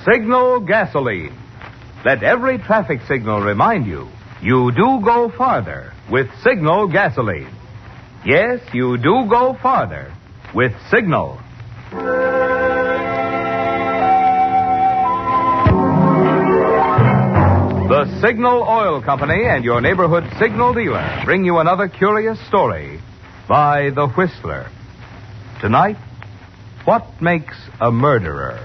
Signal gasoline. Let every traffic signal remind you, you do go farther with Signal gasoline. Yes, you do go farther with Signal. The Signal Oil Company and your neighborhood signal dealer bring you another curious story by The Whistler. Tonight, what makes a murderer?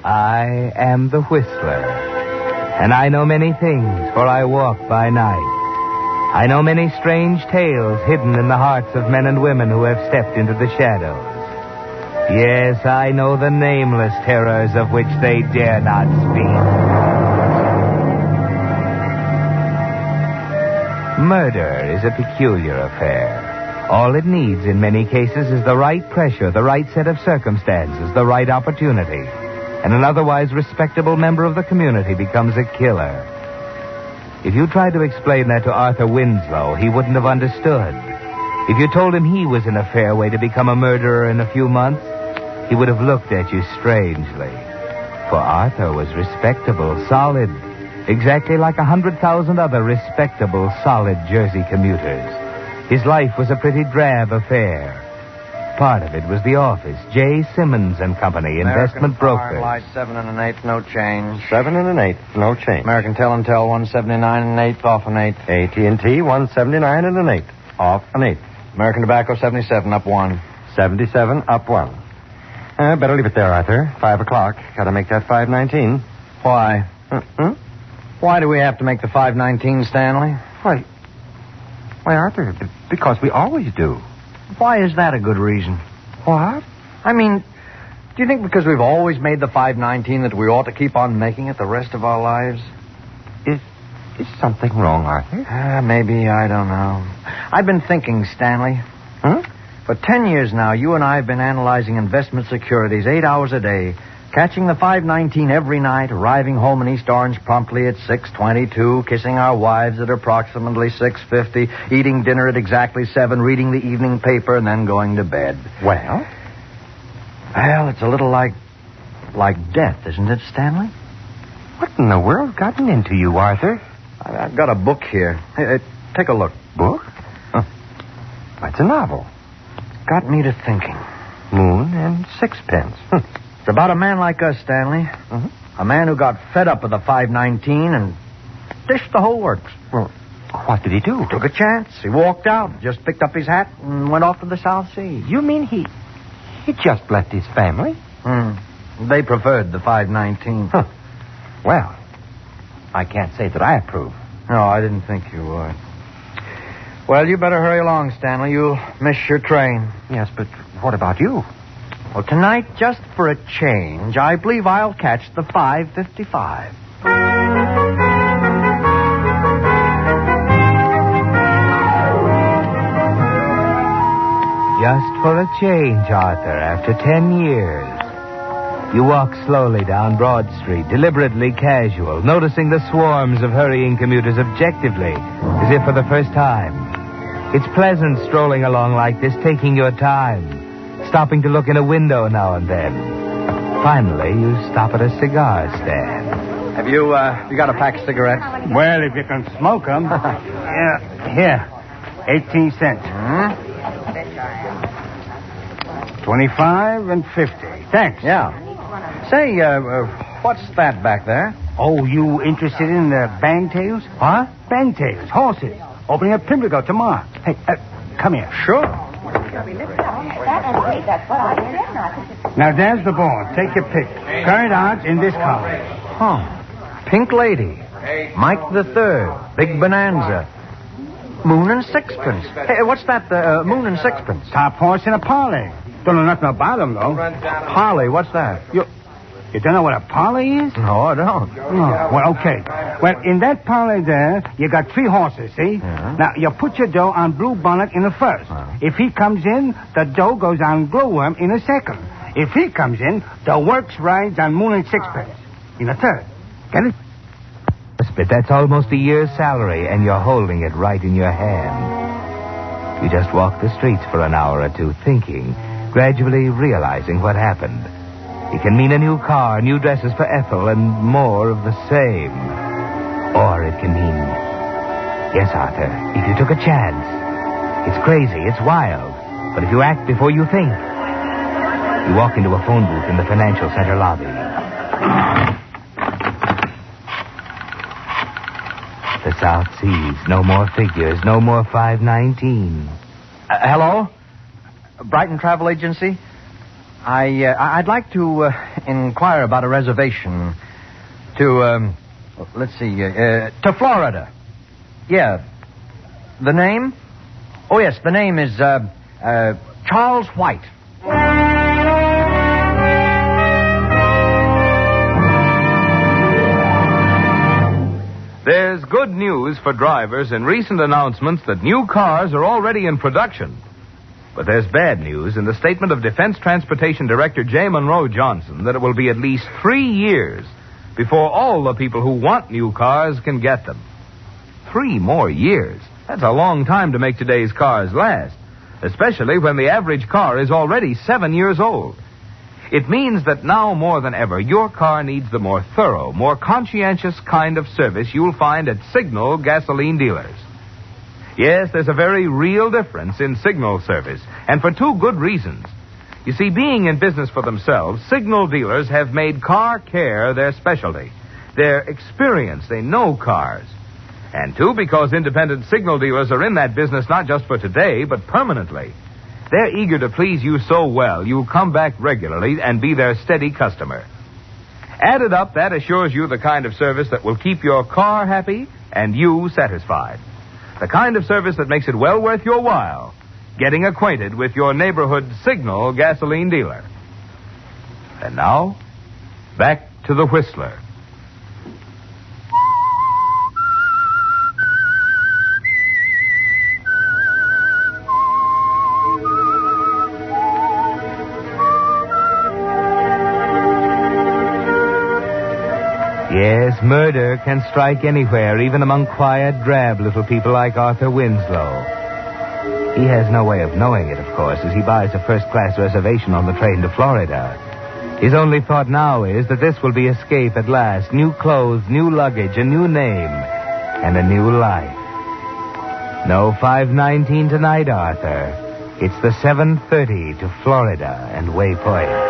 I am the Whistler, and I know many things, for I walk by night. I know many strange tales hidden in the hearts of men and women who have stepped into the shadows. Yes, I know the nameless terrors of which they dare not speak. Murder is a peculiar affair. All it needs in many cases is the right pressure, the right set of circumstances, the right opportunity. And an otherwise respectable member of the community becomes a killer. If you tried to explain that to Arthur Winslow, he wouldn't have understood. If you told him he was in a fair way to become a murderer in a few months, he would have looked at you strangely. For Arthur was respectable, solid, exactly like 100,000 other respectable, solid Jersey commuters. His life was a pretty drab affair. Part of it was the office, J. Simmons and Company, investment brokers. Light 7 1/8, no change. 7 1/8, no change. American Tel and Tel 179 1/8, off an 8. AT&T 179 1/8, off an 8. American Tobacco 77, up 1. 77, up 1. Better leave it there, Arthur. 5 o'clock. Got to make that 5:19. Why? Why do we have to make the 5:19, Stanley? Why, Arthur, because we always do. Why is that a good reason? What? I mean, do you think because we've always made the 5:19 that we ought to keep on making it the rest of our lives? Is something wrong, Arthur? Maybe, I don't know. I've been thinking, Stanley. Huh? For 10 years now, you and I have been analyzing investment securities 8 hours a day, catching the 5:19 every night, arriving home in East Orange promptly at 6:22, kissing our wives at approximately 6:50, eating dinner at exactly 7, reading the evening paper, and then going to bed. Well, it's a little like death, isn't it, Stanley? What in the world's gotten into you, Arthur? I've got a book here. Hey, take a look. Book? It's a novel. Got me to thinking. Moon and Sixpence. It's about a man like us, Stanley. Mm-hmm. A man who got fed up with the 5:19 and dished the whole works. Well, what did he do? Took a chance. He walked out, just picked up his hat, and went off to the South Sea. You mean he just left his family? They preferred the 5:19. Huh. Well, I can't say that I approve. No, I didn't think you would. Well, you better hurry along, Stanley. You'll miss your train. Yes, but what about you? Well, tonight, just for a change, I believe I'll catch the 5:55. Just for a change, Arthur, after 10 years. You walk slowly down Broad Street, deliberately casual, noticing the swarms of hurrying commuters objectively, as if for the first time. It's pleasant strolling along like this, taking your time, stopping to look in a window now and then. Finally, you stop at a cigar stand. Have you got a pack of cigarettes? Well, if you can smoke them. Yeah, here. 18 cents. 25 and 50. Thanks. Yeah. Say, what's that back there? Oh, you interested in the bangtails? Huh? Bangtails, horses. Opening up Pimlico tomorrow. Hey, come here. Sure. Now, there's the board. Take your pick. Current odds in this column. Huh. Pink Lady. Mike the Third. Big Bonanza. Moon and Sixpence. Hey, what's that, Moon and Sixpence? Top horse in a parlay. Don't know nothing about them, though. Parlay, what's that? You don't know what a parlay is? No, I don't. Oh, well, okay. Well, in that parlay there, you got 3 horses, see? Yeah. Now, you put your dough on Blue Bonnet in the first. If he comes in, the dough goes on Glowworm in the second. If he comes in, the works rides on Moon and Sixpence. In a third. Get it? But that's almost a year's salary, and you're holding it right in your hand. You just walk the streets for an hour or two thinking, gradually realizing what happened. It can mean a new car, new dresses for Ethel, and more of the same. Or it can mean... Yes, Arthur, if you took a chance. It's crazy, it's wild. But if you act before you think... You walk into a phone booth in the financial center lobby. The South Seas. No more figures. No more 519. Hello? Brighton Travel Agency? I'd like to inquire about a reservation to, let's see, to Florida. Yeah. The name? Oh, yes, the name is, Charles White. There's good news for drivers in recent announcements that new cars are already in production. But there's bad news in the statement of Defense Transportation Director J. Monroe Johnson that it will be at least 3 years before all the people who want new cars can get them. 3 more years. That's a long time to make today's cars last, especially when the average car is already 7 years old. It means that now more than ever, your car needs the more thorough, more conscientious kind of service you'll find at Signal gasoline dealers. Yes, there's a very real difference in Signal service, and for 2 good reasons. You see, being in business for themselves, Signal dealers have made car care their specialty. Their experience, they know cars. And 2, because independent Signal dealers are in that business not just for today, but permanently. They're eager to please you so well, you'll come back regularly and be their steady customer. Added up, that assures you the kind of service that will keep your car happy and you satisfied. The kind of service that makes it well worth your while, getting acquainted with your neighborhood Signal gasoline dealer. And now, back to the Whistler. Yes, murder can strike anywhere, even among quiet, drab little people like Arthur Winslow. He has no way of knowing it, of course, as he buys a first-class reservation on the train to Florida. His only thought now is that this will be escape at last. New clothes, new luggage, a new name, and a new life. No 519 tonight, Arthur. It's the 7:30 to Florida and Waypoint.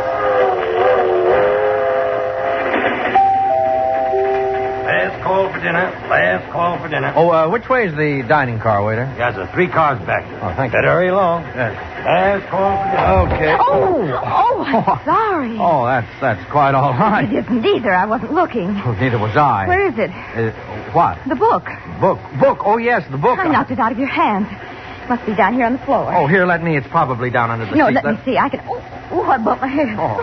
Last call for dinner. Oh, which way is the dining car, waiter? Yes, sir. 3 cars back. Oh, thank you. Better hurry along. Yes. Last call for dinner. Okay. I'm sorry. Oh, that's quite all right. It isn't either. I wasn't looking. Well, neither was I. Where is it? What? The book. Book. Oh, yes, the book. I knocked it out of your hand. Must be down here on the floor. Oh, here, let me. It's probably down under the no, seat. let me see. I can... Oh, I bumped my head. Oh,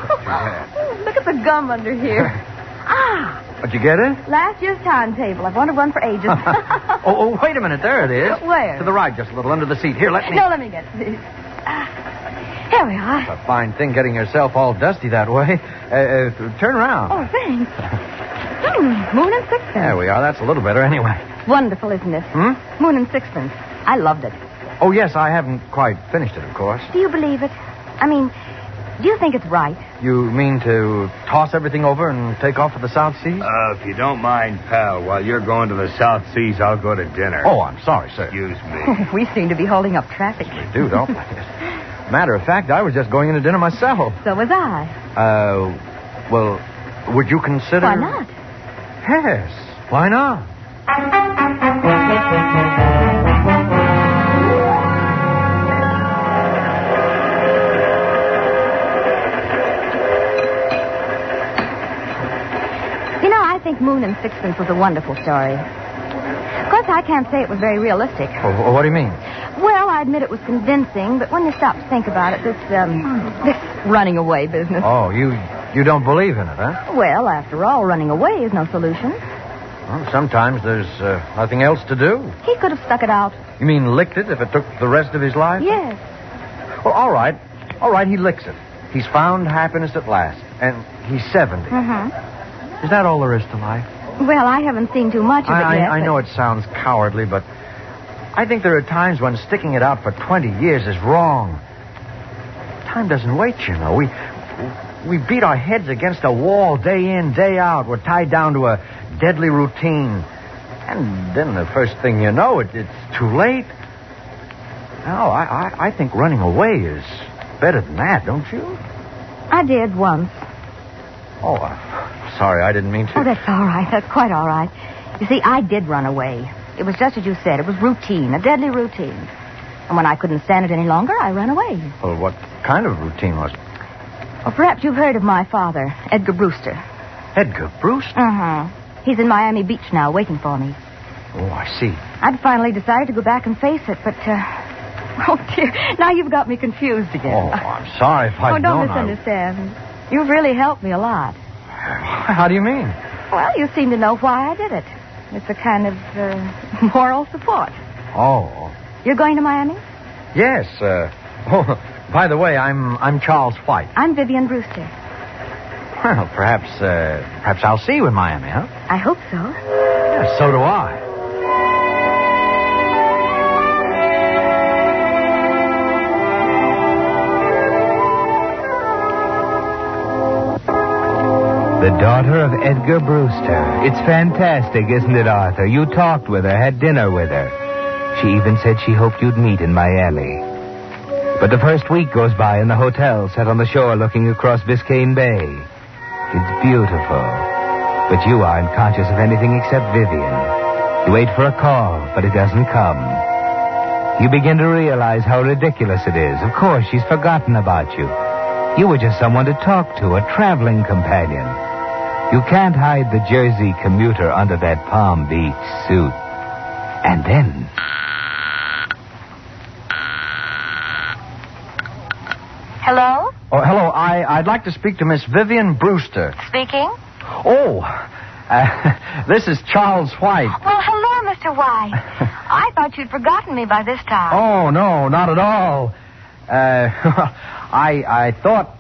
Look at the gum under here. Did you get it? Last year's timetable. I've wanted one for ages. oh, wait a minute. There it is. Where? To the right, just a little under the seat. Here, let me... No, let me get this. Here we are. It's a fine thing getting yourself all dusty that way. Turn around. Oh, thanks. Moon and Sixpence. There we are. That's a little better anyway. Wonderful, isn't it? Moon and Sixpence. I loved it. Oh, yes, I haven't quite finished it, of course. Do you believe it? I mean, do you think it's right? You mean to toss everything over and take off for the South Seas? If you don't mind, pal, while you're going to the South Seas, I'll go to dinner. Oh, I'm sorry, sir. Excuse me. We seem to be holding up traffic. We do, don't we? Matter of fact, I was just going into dinner myself. So was I. Well, would you consider... Why not? Yes, why not? I think Moon and Sixpence was a wonderful story. Of course, I can't say it was very realistic. Oh, what do you mean? Well, I admit it was convincing, but when you stop to think about it, this running away business. Oh, you don't believe in it, huh? Well, after all, running away is no solution. Well, sometimes there's nothing else to do. He could have stuck it out. You mean licked it if it took the rest of his life? Yes. Well, all right. All right, he licks it. He's found happiness at last, and he's 70. Mm-hmm. Is that all there is to life? Well, I haven't seen too much of it yet. I know it sounds cowardly, but I think there are times when sticking it out for 20 years is wrong. Time doesn't wait, you know. We beat our heads against a wall day in, day out. We're tied down to a deadly routine. And then the first thing you know, it's too late. No, I think running away is better than that, don't you? I did once. Oh, sorry, I didn't mean to. Oh, that's all right. That's quite all right. You see, I did run away. It was just as you said. It was routine, a deadly routine. And when I couldn't stand it any longer, I ran away. Well, what kind of routine was it? Well, perhaps you've heard of my father, Edgar Brewster. Edgar Brewster? Mm-hmm. He's in Miami Beach now, waiting for me. Oh, I see. I'd finally decided to go back and face it, but, oh, dear, now you've got me confused again. Oh, I'm sorry if I'd known. Don't misunderstand. You've really helped me a lot. How do you mean? Well, you seem to know why I did it. It's a kind of moral support. Oh. You're going to Miami? Yes. Oh, by the way, I'm Charles White. I'm Vivian Brewster. Well, perhaps I'll see you in Miami, huh? I hope so. Yeah, so do I. The daughter of Edgar Brewster. It's fantastic, isn't it, Arthur? You talked with her, had dinner with her. She even said she hoped you'd meet in Miami. But the first week goes by in the hotel, set on the shore looking across Biscayne Bay. It's beautiful. But you aren't conscious of anything except Vivian. You wait for a call, but it doesn't come. You begin to realize how ridiculous it is. Of course, she's forgotten about you. You were just someone to talk to, a traveling companion. You can't hide the Jersey commuter under that Palm Beach suit. And then... Hello? Oh, hello. I'd like to speak to Miss Vivian Brewster. Speaking? Oh, this is Charles White. Well, hello, Mr. White. I thought you'd forgotten me by this time. Oh, no, not at all. I thought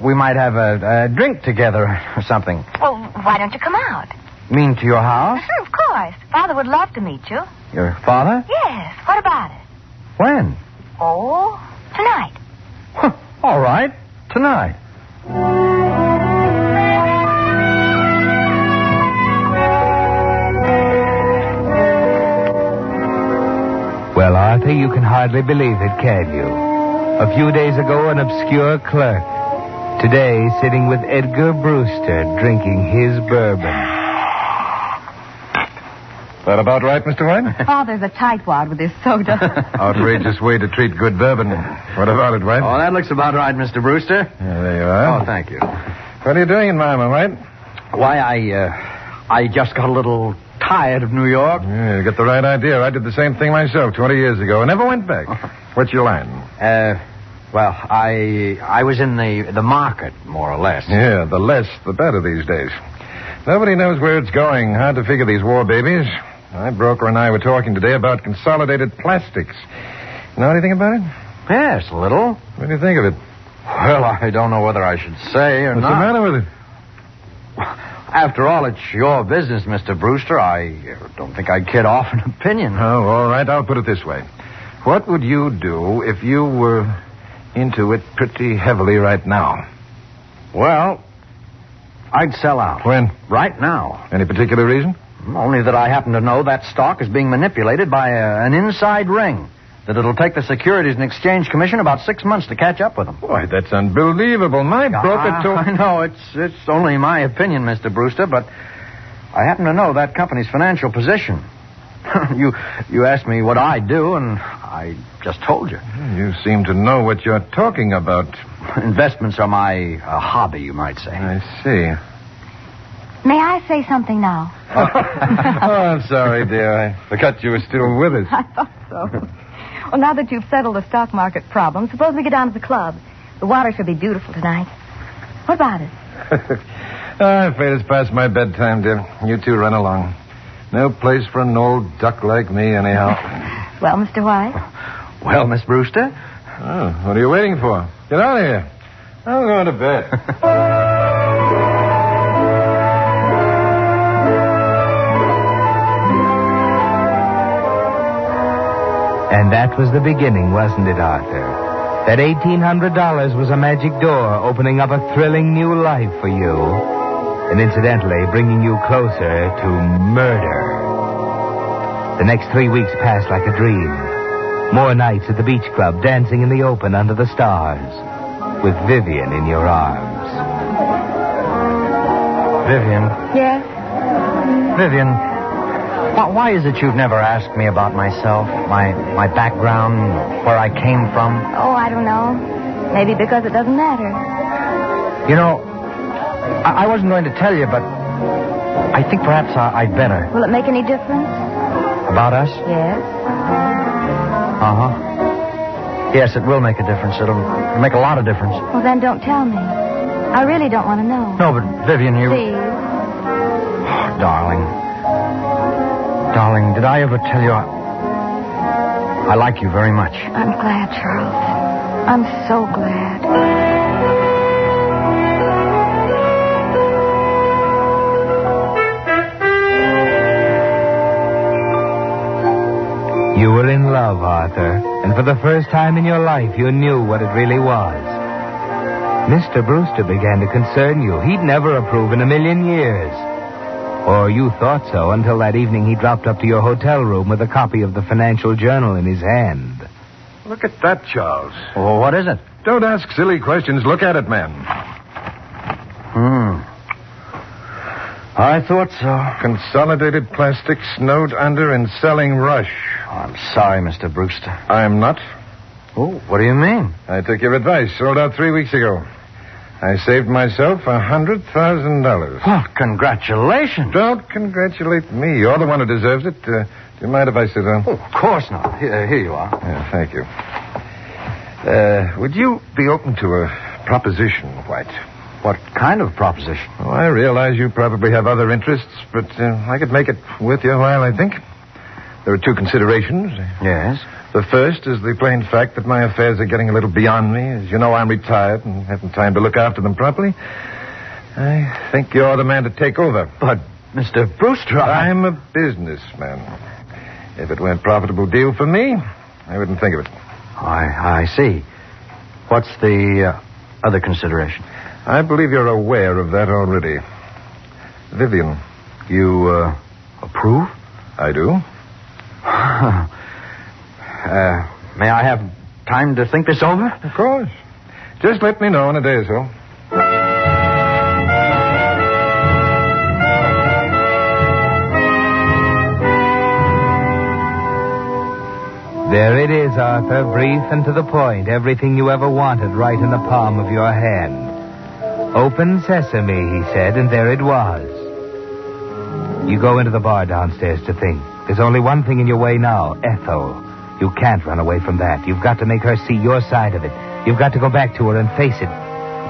we might have a drink together or something. Well, why don't you come out? You mean to your house? Of course. Father would love to meet you. Your father? Yes. What about it? When? Oh, tonight. All right. Tonight. Well, Arthur, you can hardly believe it, can you? A few days ago, an obscure clerk. Today, sitting with Edgar Brewster, drinking his bourbon. That about right, Mr. White? Father's a tightwad with his soda. Outrageous way to treat good bourbon. What about it, White? Oh, that looks about right, Mr. Brewster. Yeah, there you are. Oh, thank you. What are you doing in Miami, White? Why, I just got a little tired of New York. Yeah, you got the right idea. I did the same thing myself 20 years ago. I never went back. What's your line? Well, I was in the market, more or less. Yeah, the less, the better these days. Nobody knows where it's going. Hard to figure these war babies. My broker and I were talking today about consolidated plastics. You know anything about it? Yes, a little. What do you think of it? Well, I don't know whether I should say or What's not. the matter with it? After all, it's your business, Mr. Brewster. I don't think I'd care to offer an opinion. Oh, all right. I'll put it this way. What would you do if you were into it pretty heavily right now? Well, I'd sell out. When? Right now. Any particular reason? Only that I happen to know that stock is being manipulated by an inside ring. That it'll take the Securities and Exchange Commission about 6 months to catch up with them. Why, that's unbelievable. My broker told... I know. It's only my opinion, Mr. Brewster, but I happen to know that company's financial position. You asked me what I do, and I just told you. You seem to know what you're talking about. Investments are my hobby, you might say. I see. May I say something now? Oh, I'm sorry, dear. I forgot you were still with us. I thought so. Well, now that you've settled the stock market problem, suppose we get down to the club. The water should be beautiful tonight. What about it? I'm afraid it's past my bedtime, dear. You two run along. No place for an old duck like me, anyhow. Well, Mr. White? Well, Miss Brewster? Oh, what are you waiting for? Get out of here. I'm going to bed. And that was the beginning, wasn't it, Arthur? That $1,800 was a magic door opening up a thrilling new life for you. And incidentally, bringing you closer to murder. The next 3 weeks passed like a dream. More nights at the beach club, dancing in the open under the stars, with Vivian in your arms. Vivian. Yes? Vivian, why is it you've never asked me about myself, my background, where I came from? Oh, I don't know. Maybe because it doesn't matter. You know, I wasn't going to tell you, but I think perhaps I'd better. Will it make any difference? About us? Yes. Uh-huh. Yes, it will make a difference. It'll make a lot of difference. Well, then don't tell me. I really don't want to know. No, but Vivian, you... Please. Oh, darling. Darling, did I ever tell you I like you very much? I'm glad, Charles. I'm so glad. You were in love, Arthur, and for the first time in your life, you knew what it really was. Mr. Brewster began to concern you. He'd never approve in a million years. Or you thought so until that evening he dropped up to your hotel room with a copy of the Financial Journal in his hand. Look at that, Charles. Well, what is it? Don't ask silly questions. Look at it, man. I thought so. Consolidated Plastics, snowed under and selling rush. Oh, I'm sorry, Mr. Brewster. I'm not. Oh, what do you mean? I took your advice. Sold out 3 weeks ago. I saved myself $100,000. Well, congratulations. Don't congratulate me. You're the one who deserves it. Do you mind if I sit down? Oh, of course not. Here you are. Yeah, thank you. Would you be open to a proposition, White? What kind of proposition? Oh, I realize you probably have other interests, but I could make it worth your while, I think. There are 2 considerations. Yes? The first is the plain fact that my affairs are getting a little beyond me. As you know, I'm retired and haven't time to look after them properly. I think you're the man to take over. But, Mr. Brewster, I'm a businessman. If it weren't a profitable deal for me, I wouldn't think of it. I see. What's the other consideration? I believe you're aware of that already. Vivian. You approve? I do. May I have time to think this over? Of course. Just let me know in a day or so. There it is, Arthur, brief and to the point. Everything you ever wanted right in the palm of your hand. Open sesame, he said, and there it was. You go into the bar downstairs to think. There's only one thing in your way now, Ethel. You can't run away from that. You've got to make her see your side of it. You've got to go back to her and face it.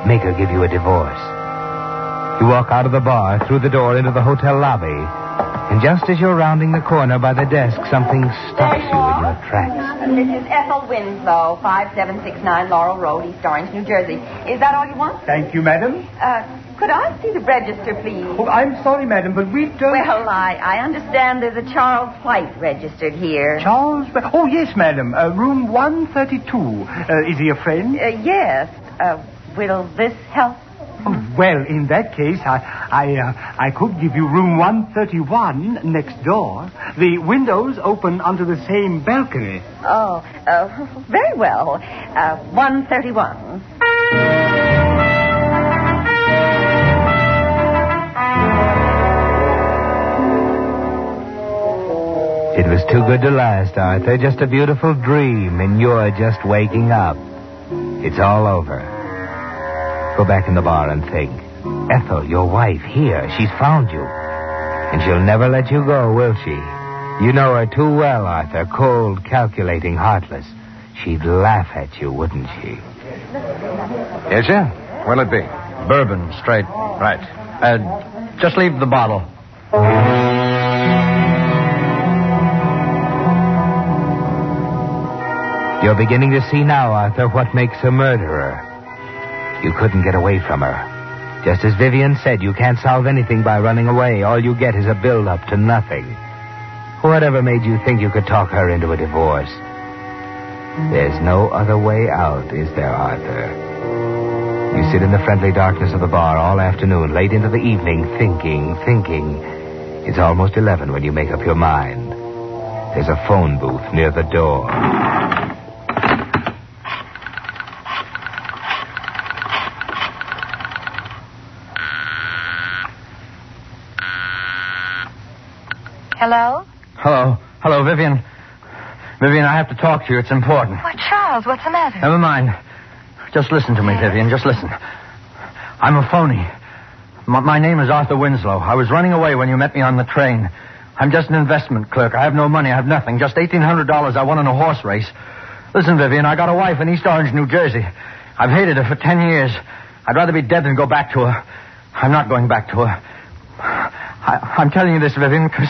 Make her give you a divorce. You walk out of the bar, through the door into the hotel lobby. And just as you're rounding the corner by the desk, something stops you in your tracks. This is Ethel Winslow, 5769 Laurel Road, East Orange, New Jersey. Is that all you want? Thank you, madam. Could I see the register, please? Oh, I'm sorry, madam, but we don't... Well, I understand there's a Charles White registered here. Charles? Oh, yes, madam. Room 132. Is he a friend? Yes. Will this help? Oh, well, in that case, I could give you room 131 next door. The windows open onto the same balcony. Oh, very well. 131. It was too good to last, Arthur. Just a beautiful dream, and you're just waking up. It's all over. Go back in the bar and think. Ethel, your wife, here. She's found you. And she'll never let you go, will she? You know her too well, Arthur. Cold, calculating, heartless. She'd laugh at you, wouldn't she? Yes, sir? What'll it be? Bourbon, straight. Right. Just leave the bottle. You're beginning to see now, Arthur, what makes a murderer. You couldn't get away from her. Just as Vivian said, you can't solve anything by running away. All you get is a build-up to nothing. Whatever made you think you could talk her into a divorce? There's no other way out, is there, Arthur? You sit in the friendly darkness of the bar all afternoon, late into the evening, thinking. It's almost 11 when you make up your mind. There's a phone booth near the door. Hello? Hello, Vivian. Vivian, I have to talk to you. It's important. Why, Charles, what's the matter? Never mind. Just listen to me, Vivian. Just listen. I'm a phony. My name is Arthur Winslow. I was running away when you met me on the train. I'm just an investment clerk. I have no money. I have nothing. Just $1,800 I won in a horse race. Listen, Vivian, I got a wife in East Orange, New Jersey. I've hated her for 10 years. I'd rather be dead than go back to her. I'm not going back to her. I'm telling you this, Vivian, because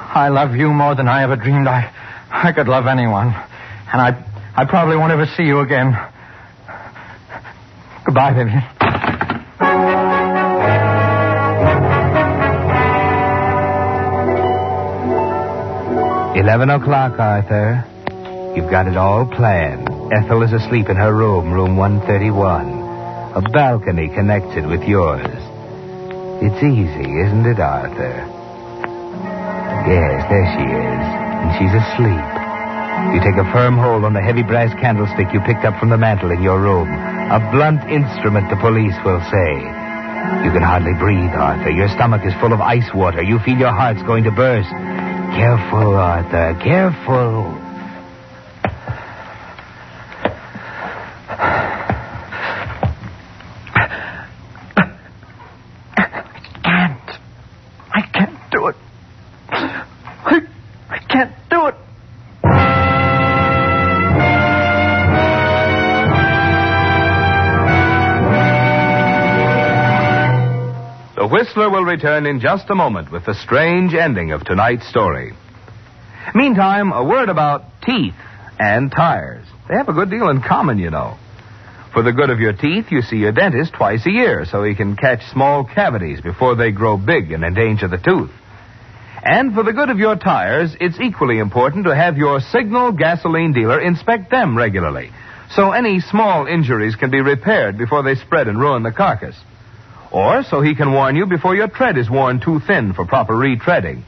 I love you more than I ever dreamed I could love anyone. And I probably won't ever see you again. Goodbye, Vivian. 11 o'clock, Arthur. You've got it all planned. Ethel is asleep in her room, room 131. A balcony connected with yours. It's easy, isn't it, Arthur? Yes, there she is. And she's asleep. You take a firm hold on the heavy brass candlestick you picked up from the mantel in your room. A blunt instrument, the police will say. You can hardly breathe, Arthur. Your stomach is full of ice water. You feel your heart's going to burst. Careful, Arthur. Careful. I can't do it. I can't do it. The Whistler will return in just a moment with the strange ending of tonight's story. Meantime, a word about teeth and tires. They have a good deal in common, you know. For the good of your teeth, you see your dentist twice a year so he can catch small cavities before they grow big and endanger the tooth. And for the good of your tires, it's equally important to have your Signal gasoline dealer inspect them regularly so any small injuries can be repaired before they spread and ruin the carcass. Or so he can warn you before your tread is worn too thin for proper retreading.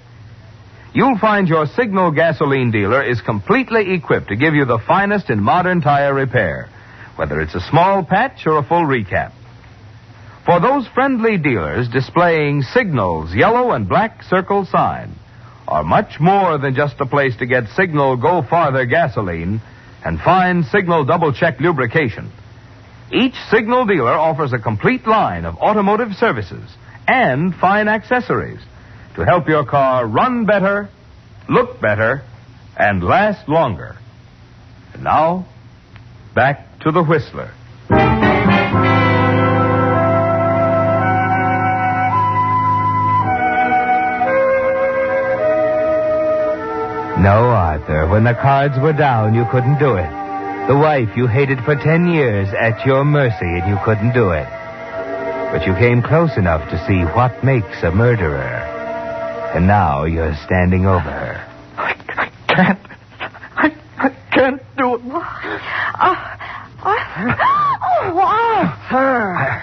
You'll find your Signal gasoline dealer is completely equipped to give you the finest in modern tire repair, whether it's a small patch or a full recap. For those friendly dealers displaying Signal's yellow and black circle sign are much more than just a place to get Signal Go Farther gasoline and fine Signal Double Check lubrication. Each Signal dealer offers a complete line of automotive services and fine accessories to help your car run better, look better, and last longer. And now, back to the Whistler. No, Arthur. When the cards were down, you couldn't do it. The wife you hated for 10 years at your mercy, and you couldn't do it. But you came close enough to see what makes a murderer. And now you're standing over her. I can't do it. Arthur. Oh, Arthur.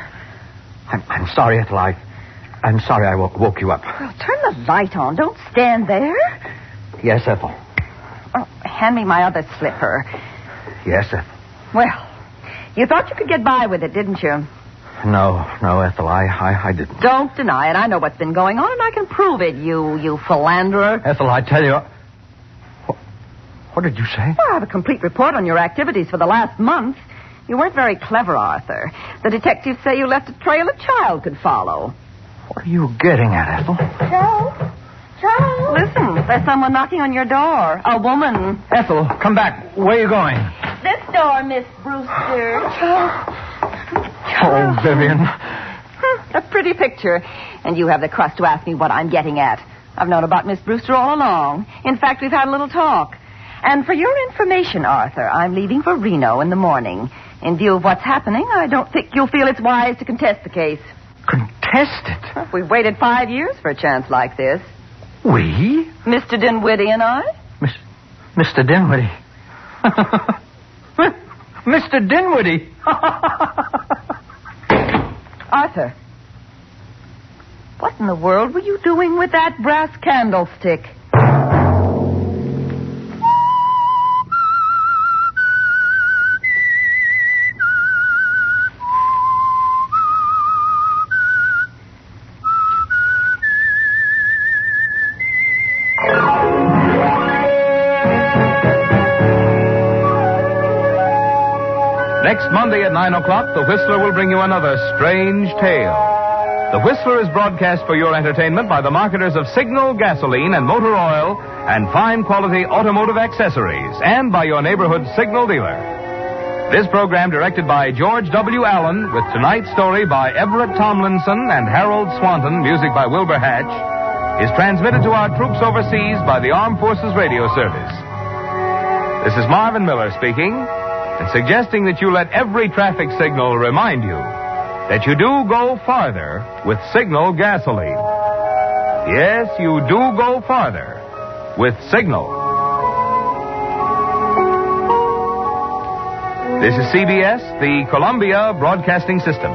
I'm sorry, Ethel. I'm sorry I woke you up. Well, turn the light on. Don't stand there. Yes, Ethel. Oh, hand me my other slipper. Yes, Ethel. Well, you thought you could get by with it, didn't you? No, Ethel, I didn't. Don't deny it. I know what's been going on, and I can prove it, you philanderer. Ethel, I tell you... What did you say? Well, I have a complete report on your activities for the last month. You weren't very clever, Arthur. The detectives say you left a trail a child could follow. What are you getting at, Ethel? Charles? Listen, there's someone knocking on your door. A woman. Ethel, come back. Where are you going? This door, Miss Brewster. Oh, Vivian. A pretty picture. And you have the crust to ask me what I'm getting at. I've known about Miss Brewster all along. In fact, we've had a little talk. And for your information, Arthur, I'm leaving for Reno in the morning. In view of what's happening, I don't think you'll feel it's wise to contest the case. Contest it? We've waited 5 years for a chance like this. We? Mr. Dinwiddie and I. Mr. Dinwiddie. Mr. Dinwiddie. Arthur, what in the world were you doing with that brass candlestick? Next Monday at 9 o'clock, The Whistler will bring you another strange tale. The Whistler is broadcast for your entertainment by the marketers of Signal gasoline and motor oil and fine quality automotive accessories, and by your neighborhood Signal dealer. This program, directed by George W. Allen, with tonight's story by Everett Tomlinson and Harold Swanton, music by Wilbur Hatch, is transmitted to our troops overseas by the Armed Forces Radio Service. This is Marvin Miller speaking, and suggesting that you let every traffic signal remind you that you do go farther with Signal gasoline. Yes, you do go farther with Signal. This is CBS, the Columbia Broadcasting System.